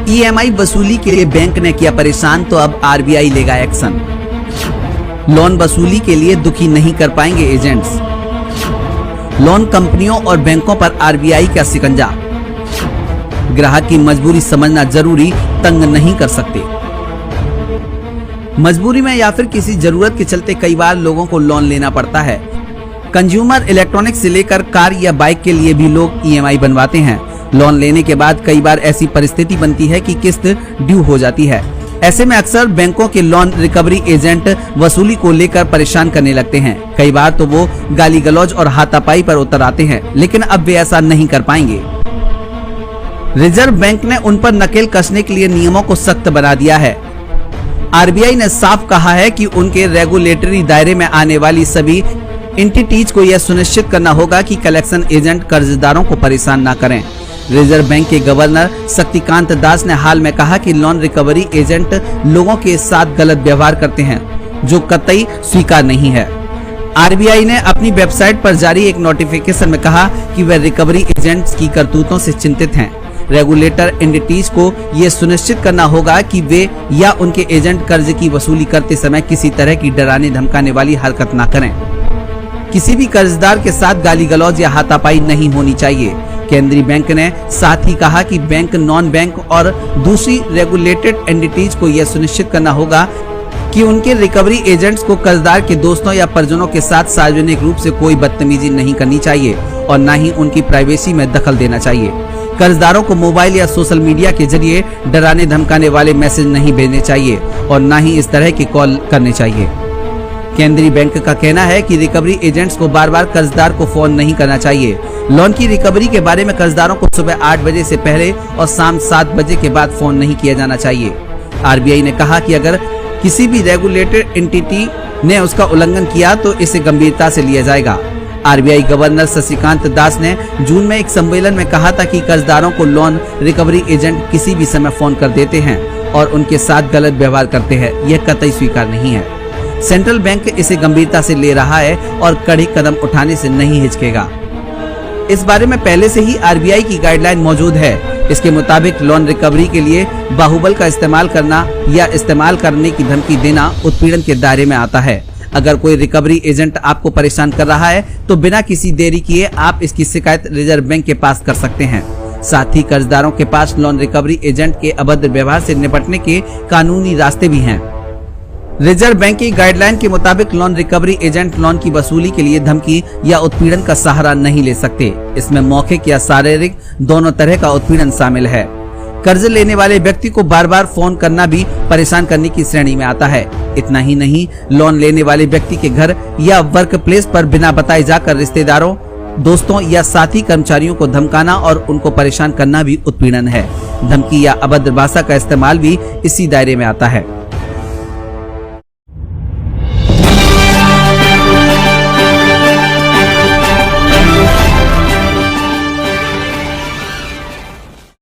EMI वसूली के लिए बैंक ने किया परेशान तो अब आरबीआई लेगा एक्शन। लोन वसूली के लिए दुखी नहीं कर पाएंगे एजेंट्स। लोन कंपनियों और बैंकों पर आरबीआई का शिकंजा। ग्राहक की मजबूरी समझना जरूरी, तंग नहीं कर सकते। मजबूरी में या फिर किसी जरूरत के चलते कई बार लोगों को लोन लेना पड़ता है। कंज्यूमर इलेक्ट्रॉनिक्स से लेकर कार या बाइक के लिए भी लोग ईएमआई बनवाते हैं। लोन लेने के बाद कई बार ऐसी परिस्थिति बनती है कि किस्त ड्यू हो जाती है। ऐसे में अक्सर बैंकों के लोन रिकवरी एजेंट वसूली को लेकर परेशान करने लगते हैं। कई बार तो वो गाली गलौज और हाथापाई पर उतर आते हैं, लेकिन अब वे ऐसा नहीं कर पाएंगे। रिजर्व बैंक ने उन पर नकेल कसने के लिए नियमों को सख्त बना दिया है। आरबीआई ने साफ कहा है कि उनके रेगुलेटरी दायरे में आने वाली सभी एंटिटीज को यह सुनिश्चित करना होगा कि कलेक्शन एजेंट कर्जदारों को परेशान न करें। रिजर्व बैंक के गवर्नर शक्तिकांत दास ने हाल में कहा कि लोन रिकवरी एजेंट लोगों के साथ गलत व्यवहार करते हैं, जो कतई स्वीकार नहीं है। आरबीआई ने अपनी वेबसाइट पर जारी एक नोटिफिकेशन में कहा कि वे रिकवरी एजेंट्स की करतूतों से चिंतित हैं। रेगुलेटर एंटिटीज को यह सुनिश्चित करना होगा कि वे या उनके एजेंट कर्ज की वसूली करते समय किसी तरह की डराने धमकाने वाली हरकत न करें। किसी भी कर्जदार के साथ गाली गलौज या हाथापाई नहीं होनी चाहिए। केंद्रीय बैंक ने साथ ही कहा कि बैंक, नॉन बैंक और दूसरी रेगुलेटेड एंटिटीज को यह सुनिश्चित करना होगा कि उनके रिकवरी एजेंट्स को कर्जदार के दोस्तों या परिजनों के साथ सार्वजनिक रूप से कोई बदतमीजी नहीं करनी चाहिए और न ही उनकी प्राइवेसी में दखल देना चाहिए। कर्जदारों को मोबाइल या सोशल मीडिया के जरिए डराने धमकाने वाले मैसेज नहीं भेजने चाहिए और न ही इस तरह के कॉल करने चाहिए। केंद्रीय बैंक का कहना है कि रिकवरी एजेंट्स को बार बार कर्जदार को फोन नहीं करना चाहिए। लोन की रिकवरी के बारे में कर्जदारों को सुबह 8 बजे से पहले और शाम 7 बजे के बाद फोन नहीं किया जाना चाहिए। आरबीआई ने कहा कि अगर किसी भी रेगुलेटेड एंटिटी ने उसका उल्लंघन किया तो इसे गंभीरता से लिया जाएगा। आरबीआई गवर्नर शक्तिकांत दास ने जून में एक सम्मेलन में कहा था कि कर्जदारों को लोन रिकवरी एजेंट किसी भी समय फोन कर देते हैं और उनके साथ गलत व्यवहार करते हैं, यह कतई स्वीकार नहीं है। सेंट्रल बैंक इसे गंभीरता से ले रहा है और कड़े कदम उठाने से नहीं हिचकेगा। इस बारे में पहले से ही आरबीआई की गाइडलाइन मौजूद है। इसके मुताबिक लोन रिकवरी के लिए बाहुबल का इस्तेमाल करना या इस्तेमाल करने की धमकी देना उत्पीड़न के दायरे में आता है। अगर कोई रिकवरी एजेंट आपको परेशान कर रहा है तो बिना किसी देरी किए आप इसकी शिकायत रिजर्व बैंक के पास कर सकते हैं। साथ ही कर्जदारों के पास लोन रिकवरी एजेंट के अभद्र व्यवहार से निपटने के कानूनी रास्ते भी हैं। रिजर्व बैंक की गाइडलाइन के मुताबिक लोन रिकवरी एजेंट लोन की वसूली के लिए धमकी या उत्पीड़न का सहारा नहीं ले सकते। इसमें मौखिक या शारीरिक दोनों तरह का उत्पीड़न शामिल है। कर्ज लेने वाले व्यक्ति को बार बार फोन करना भी परेशान करने की श्रेणी में आता है। इतना ही नहीं, लोन लेने वाले व्यक्ति के घर या वर्क प्लेस पर बिना बताए जाकर रिश्तेदारों, दोस्तों या साथी कर्मचारियों को धमकाना और उनको परेशान करना भी उत्पीड़न है। धमकी या अभद्र भाषा का इस्तेमाल भी इसी दायरे में आता है।